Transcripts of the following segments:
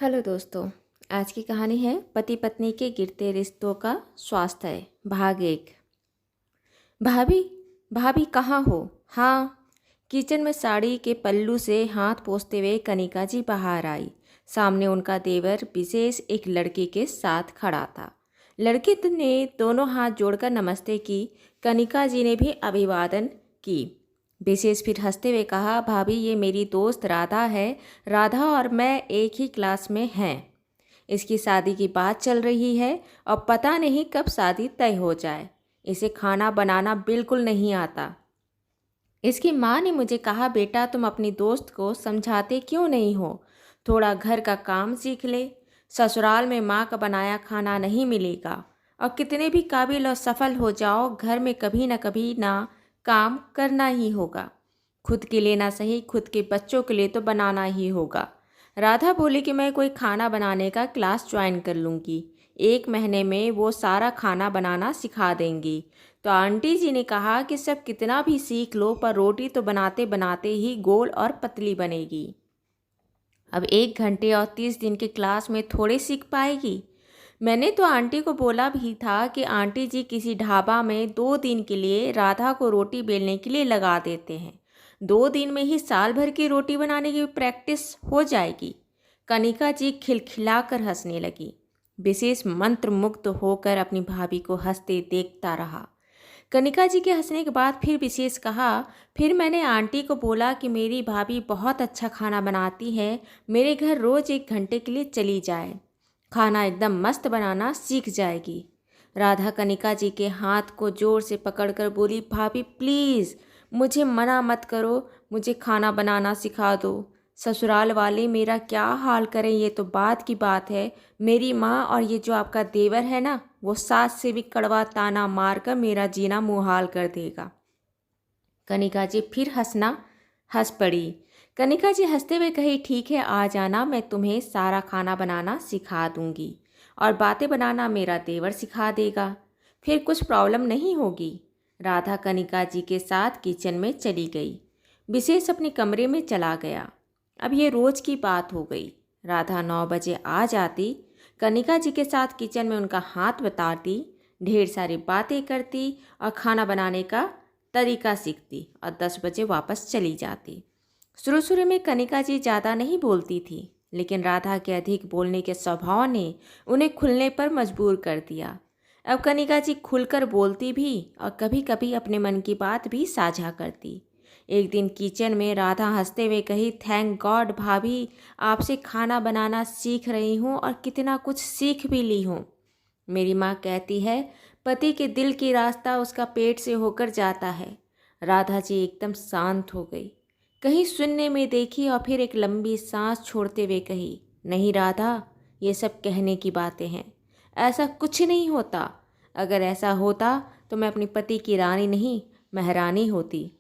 Hello दोस्तों। आज की कहानी है पति पत्नी के गिरते रिश्तों का स्वास्थ्य भाग 1। भाभी, भाभी कहाँ हो? हाँ। किचन में साड़ी के पल्लू से हाथ पोंछते हुए कनिका जी बाहर आई। सामने उनका देवर विशेष एक लड़की के साथ खड़ा था। लड़की ने दोनों हाथ जोड़कर नमस्ते की। कनिका जी ने भी अभिवादन की। विशेष फिर हंसते हुए कहा, भाभी ये मेरी दोस्त राधा है। राधा और मैं एक ही क्लास में हैं। इसकी शादी की बात चल रही है और पता नहीं कब शादी तय हो जाए। इसे खाना बनाना बिल्कुल नहीं आता। इसकी माँ ने मुझे कहा, बेटा तुम अपनी दोस्त को समझाते क्यों नहीं हो? थोड़ा घर का काम सीख ले। ससुराल में माँ का बनाया खाना नहीं मिलेगा और कितने भी काबिल और सफल हो जाओ, घर में कभी ना काम करना ही होगा। खुद के लिए ना सही, खुद के बच्चों के लिए तो बनाना ही होगा। राधा बोली कि मैं कोई खाना बनाने का क्लास ज्वाइन कर लूँगी। 1 महीने में वो सारा खाना बनाना सिखा देंगी। तो आंटी जी ने कहा कि सब कितना भी सीख लो, पर रोटी तो बनाते बनाते ही गोल और पतली बनेगी। अब 1 घंटे और 30 दिन की क्लास में थोड़े सीख पाएगी। मैंने तो आंटी को बोला भी था कि आंटी जी किसी ढाबा में 2 दिन के लिए राधा को रोटी बेलने के लिए लगा देते हैं। 2 दिन में ही साल भर की रोटी बनाने की प्रैक्टिस हो जाएगी। कनिका जी खिलखिलाकर हंसने लगी। विशेष मंत्रमुग्ध होकर अपनी भाभी को हंसते देखता रहा। कनिका जी के हंसने के बाद फिर विशेष कहा, फिर मैंने आंटी को बोला कि मेरी भाभी बहुत अच्छा खाना बनाती है, मेरे घर रोज़ 1 घंटे के लिए चली जाए। खाना एकदम मस्त बनाना सीख जाएगी। राधा कनिका जी के हाथ को जोर से पकड़कर बोली, भाभी प्लीज़ मुझे मना मत करो, मुझे खाना बनाना सिखा दो। ससुराल वाले मेरा क्या हाल करें ये तो बात की बात है। मेरी माँ और ये जो आपका देवर है ना, वो सास से भी कड़वा ताना मारकर मेरा जीना मुहाल कर देगा। कनिका जी फिर हंस पड़ी। कनिका जी हंसते हुए कही, ठीक है आ जाना, मैं तुम्हें सारा खाना बनाना सिखा दूंगी और बातें बनाना मेरा देवर सिखा देगा। फिर कुछ प्रॉब्लम नहीं होगी। राधा कनिका जी के साथ किचन में चली गई। विशेष अपने कमरे में चला गया। अब ये रोज़ की बात हो गई। राधा 9 बजे आ जाती, कनिका जी के साथ किचन में उनका हाथ बटाती, ढेर सारी बातें करती और खाना बनाने का तरीका सीखती और 10 बजे वापस चली जाती। शुरू शुरू में कनिका जी ज़्यादा नहीं बोलती थी, लेकिन राधा के अधिक बोलने के स्वभाव ने उन्हें खुलने पर मजबूर कर दिया। अब कनिका जी खुलकर बोलती भी और कभी कभी अपने मन की बात भी साझा करती। एक दिन किचन में राधा हंसते हुए कही, थैंक गॉड भाभी, आपसे खाना बनाना सीख रही हूँ और कितना कुछ सीख भी ली हूँ। मेरी माँ कहती है पति के दिल की रास्ता उसका पेट से होकर जाता है। राधा जी एकदम शांत हो गई, कहीं सुनने में देखी और फिर एक लंबी सांस छोड़ते हुए कही, नहीं राधा, ये सब कहने की बातें हैं, ऐसा कुछ नहीं होता। अगर ऐसा होता तो मैं अपनी पति की रानी नहीं महारानी होती।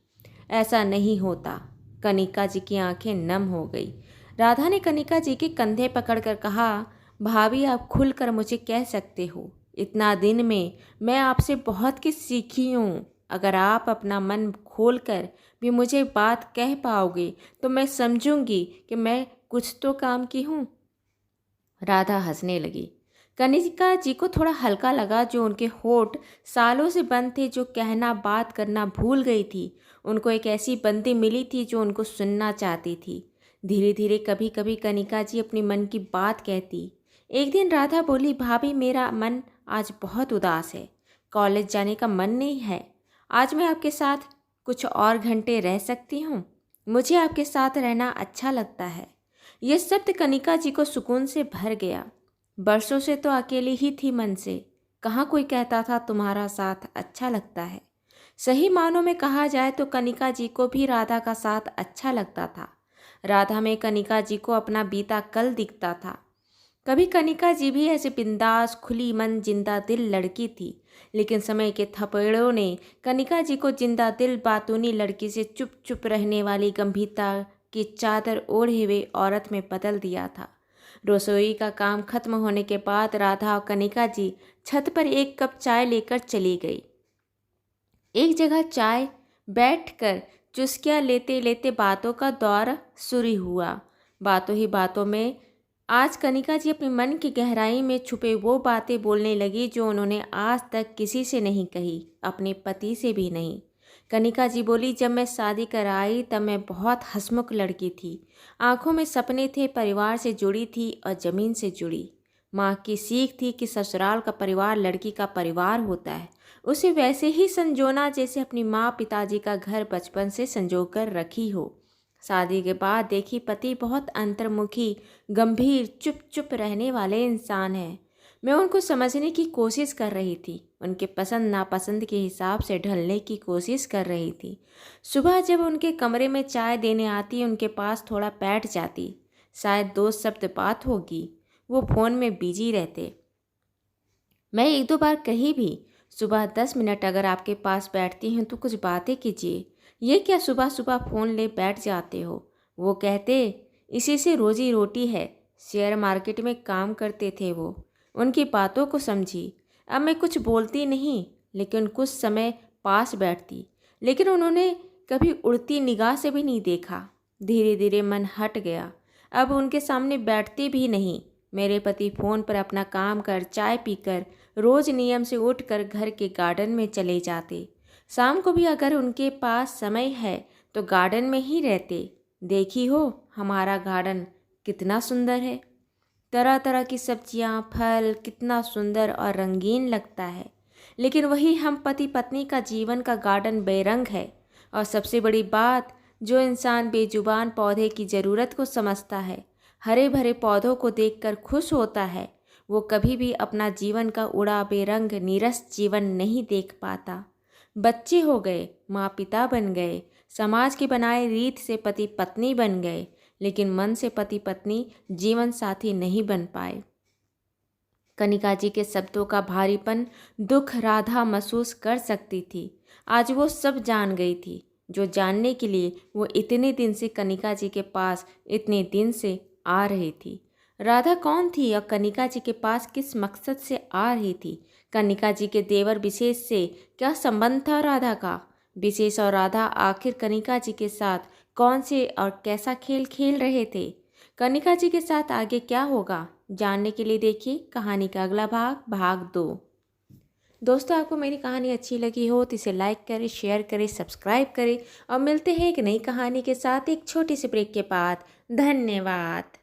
ऐसा नहीं होता। कनिका जी की आंखें नम हो गई। राधा ने कनिका जी के कंधे पकड़कर कहा, भाभी आप खुलकर मुझे कह सकते हो। इतना दिन में मैं आपसे बहुत कुछ सीखी हूँ। अगर आप अपना मन खोलकर भी मुझे बात कह पाओगे तो मैं समझूंगी कि मैं कुछ तो काम की हूँ। राधा हंसने लगी। कनिका जी को थोड़ा हल्का लगा। जो उनके होठ सालों से बंद थे, जो कहना बात करना भूल गई थी, उनको एक ऐसी बंदी मिली थी जो उनको सुनना चाहती थी। धीरे धीरे कभी कभी कनिका जी अपनी मन की बात कहती। एक दिन राधा बोली, भाभी मेरा मन आज बहुत उदास है, कॉलेज जाने का मन नहीं है। आज मैं आपके साथ कुछ और घंटे रह सकती हूँ? मुझे आपके साथ रहना अच्छा लगता है। यह शब्द कनिका जी को सुकून से भर गया। बरसों से तो अकेली ही थी मन से। कहाँ कोई कहता था तुम्हारा साथ अच्छा लगता है। सही मानों में कहा जाए तो कनिका जी को भी राधा का साथ अच्छा लगता था। राधा में कनिका जी को अपना बीता कल दिखता था। कभी कनिका जी भी ऐसे बिंदास खुली मन जिंदा दिल लड़की थी, लेकिन समय के थपेड़ों ने कनिका जी को जिंदा दिल बातूनी लड़की से चुप चुप रहने वाली गंभीरता की चादर ओढ़े हुए औरत में बदल दिया था। रसोई का काम खत्म होने के बाद राधा और कनिका जी छत पर 1 कप चाय लेकर चली गई। एक जगह चाय बैठकर चुस्कियाँ लेते लेते बातों का दौर शुरू हुआ। बातों ही बातों में आज कनिका जी अपने मन की गहराई में छुपे वो बातें बोलने लगी जो उन्होंने आज तक किसी से नहीं कही, अपने पति से भी नहीं। कनिका जी बोली, जब मैं शादी कर आई तब मैं बहुत हंसमुख लड़की थी। आंखों में सपने थे, परिवार से जुड़ी थी और ज़मीन से जुड़ी। माँ की सीख थी कि ससुराल का परिवार लड़की का परिवार होता है, उसे वैसे ही संजोना जैसे अपनी माँ पिताजी का घर बचपन से संजो कर रखी हो। शादी के बाद देखी पति बहुत अंतर्मुखी, गंभीर, चुप चुप रहने वाले इंसान हैं। मैं उनको समझने की कोशिश कर रही थी, उनके पसंद नापसंद के हिसाब से ढलने की कोशिश कर रही थी। सुबह जब उनके कमरे में चाय देने आती, उनके पास थोड़ा बैठ जाती, शायद 2 शब्द बात होगी। वो फ़ोन में बिजी रहते। मैं 1-2 बार कही भी, सुबह 10 मिनट अगर आपके पास बैठती हूँ तो कुछ बातें कीजिए, ये क्या सुबह सुबह फ़ोन ले बैठ जाते हो। वो कहते, इसी से रोजी रोटी है। शेयर मार्केट में काम करते थे वो। उनकी बातों को समझी। अब मैं कुछ बोलती नहीं, लेकिन कुछ समय पास बैठती, लेकिन उन्होंने कभी उड़ती निगाह से भी नहीं देखा। धीरे धीरे मन हट गया, अब उनके सामने बैठती भी नहीं। मेरे पति फ़ोन पर अपना काम कर, चाय पीकर रोज़ नियम से उठकर घर के गार्डन में चले जाते। शाम को भी अगर उनके पास समय है तो गार्डन में ही रहते। देखी हो हमारा गार्डन कितना सुंदर है, तरह तरह की सब्जियां, फल, कितना सुंदर और रंगीन लगता है। लेकिन वही हम पति पत्नी का जीवन का गार्डन बेरंग है। और सबसे बड़ी बात, जो इंसान बेजुबान पौधे की ज़रूरत को समझता है, हरे भरे पौधों को देखकर खुश होता है, वो कभी भी अपना जीवन का उड़ा बेरंग नीरस जीवन नहीं देख पाता। बच्चे हो गए, माँ पिता बन गए, समाज के बनाए रीत से पति पत्नी बन गए, लेकिन मन से पति पत्नी जीवन साथी नहीं बन पाए। कनिका जी के शब्दों का भारीपन, दुख राधा महसूस कर सकती थी। आज वो सब जान गई थी, जो जानने के लिए वो इतने दिन से कनिका जी के पास इतने दिन से आ रही थी। राधा कौन थी और कनिका जी के पास किस मकसद से आ रही थी? कनिका जी के देवर विशेष से क्या संबंध था राधा का? विशेष और राधा आखिर कनिका जी के साथ कौन से और कैसा खेल खेल रहे थे? कनिका जी के साथ आगे क्या होगा, जानने के लिए देखिए कहानी का अगला भाग, भाग 2। दोस्तों, आपको मेरी कहानी अच्छी लगी हो तो इसे लाइक करें, शेयर करें, सब्सक्राइब करें और मिलते हैं एक नई कहानी के साथ एक छोटी सी ब्रेक के बाद। धन्यवाद।